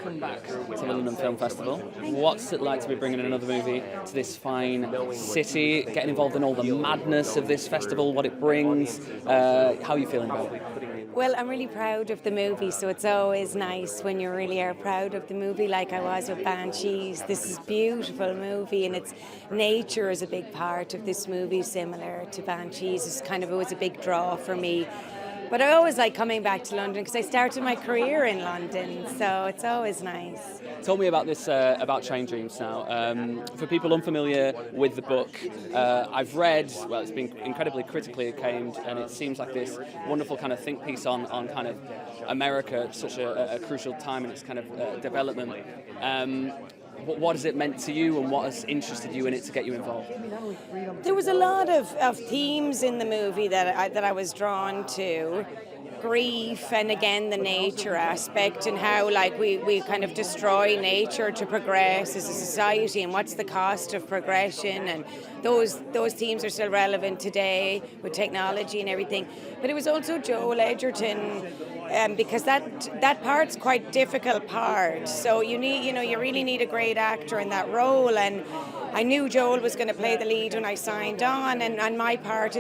welcome back to the London Film Festival. What's it like to be bringing another movie to this fine city, getting involved in all the madness of this festival, what it brings? How are you feeling about it? Well, I'm really proud of the movie, so it's always nice when you really are proud of the movie, like I was with Banshees. This is a beautiful movie, and it's nature is a big part of this movie, similar to Banshees. It was a big draw for me. But I always like coming back to London because I started my career in London, so it's always nice. Tell me about this, about Train Dreams now. For people unfamiliar with the book, I've read, well, it's been incredibly critically acclaimed, and it seems like this wonderful kind of think piece on kind of America at such a crucial time in its kind of development. What has it meant to you, and what has interested you in it to get you involved? There was a lot of themes in the movie that I was drawn to. Grief, and again the nature aspect, and how like we kind of destroy nature to progress as a society, and what's the cost of progression, and those themes are still relevant today with technology and everything. But it was also Joel Edgerton, because that part's quite difficult part. So you really need a great actor in that role, and I knew Joel was going to play the lead when I signed on, and my part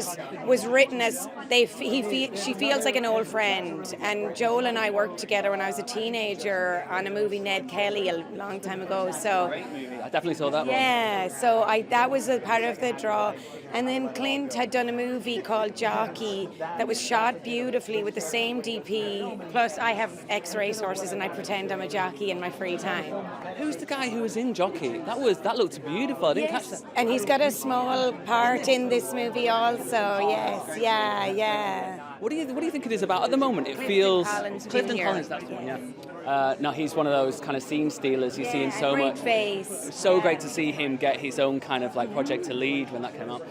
was written as she feels like an old friend. And Joel and I worked together when I was a teenager on a movie, Ned Kelly, a long time ago. So great movie. I definitely saw that one. Yeah, so that was a part of the draw. And then Clint had done a movie called Jockey that was shot beautifully with the same DP. Plus, I have ex-race horses and I pretend I'm a jockey in my free time. Who's the guy who was in Jockey? That looked beautiful. I didn't catch that. And he's got a small part in this movie also. Yes, yeah. What do you think it is about at the moment? It feels Clifton Collins. That's the one. Yeah. No, he's one of those kind of scene stealers you see in so great much. Face. So great to see him get his own kind of like project to lead when that came out.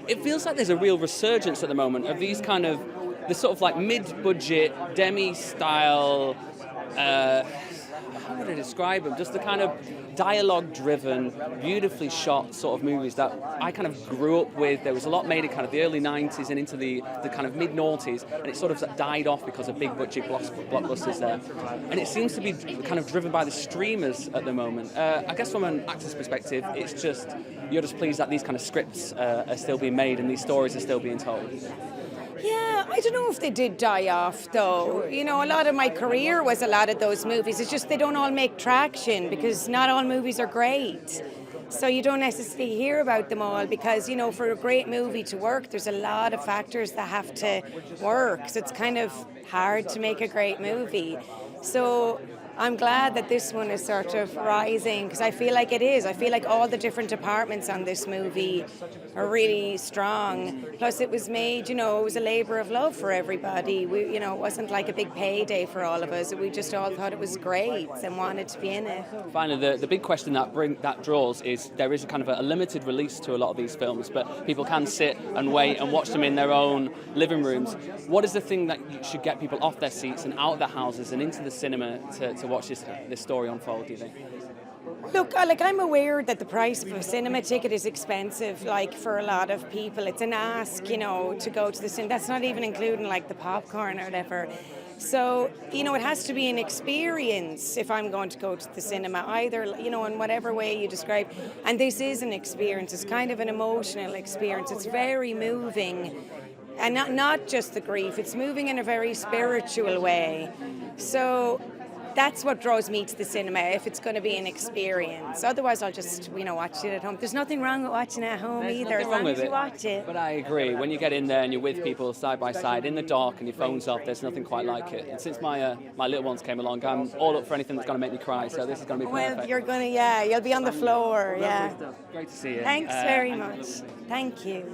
It feels like there's a real resurgence at the moment of these kind of the sort of like mid-budget demi-style. How would I describe them? Just the kind of dialogue-driven, beautifully shot sort of movies that I kind of grew up with. There was a lot made in kind of the early 90s and into the kind of mid-noughties, and it sort of died off because of big-budget blockbusters there. And it seems to be kind of driven by the streamers at the moment. I guess from an actor's perspective, it's just, you're just pleased that these kind of scripts are still being made and these stories are still being told. Yeah, I don't know if they did die off though. A lot of my career was a lot of those movies. It's just they don't all make traction because not all movies are great. So you don't necessarily hear about them all because, for a great movie to work, there's a lot of factors that have to work. So it's kind of hard to make a great movie. So I'm glad that this one is sort of rising because I feel like it is. I feel like all the different departments on this movie are really strong. Plus it was made, it was a labour of love for everybody. It wasn't like a big payday for all of us. We just all thought it was great and wanted to be in it. Finally, the big question that draws is there is a kind of a limited release to a lot of these films, but people can sit and wait and watch them in their own living rooms. What is the thing that should get people off their seats and out of their houses and into the cinema to watch this story unfold, do you think? Look, I'm aware that the price of a cinema ticket is expensive, for a lot of people. It's an ask, to go to the cinema. That's not even including, the popcorn or whatever. So, it has to be an experience if I'm going to go to the cinema, either, in whatever way you describe. And this is an experience. It's kind of an emotional experience. It's very moving. And not just the grief. It's moving in a very spiritual way. So that's what draws me to the cinema, if it's going to be an experience. Otherwise, I'll just, watch it at home. There's nothing wrong with watching it at home either, as long as you watch it. But I agree. When you get in there and you're with people side by side in the dark and your phone's off, there's nothing quite like it. And since my little ones came along, I'm all up for anything that's going to make me cry. So this is going to be perfect. Well, you're going to, you'll be on the floor, yeah. Great to see you. Thanks very much. Thank you.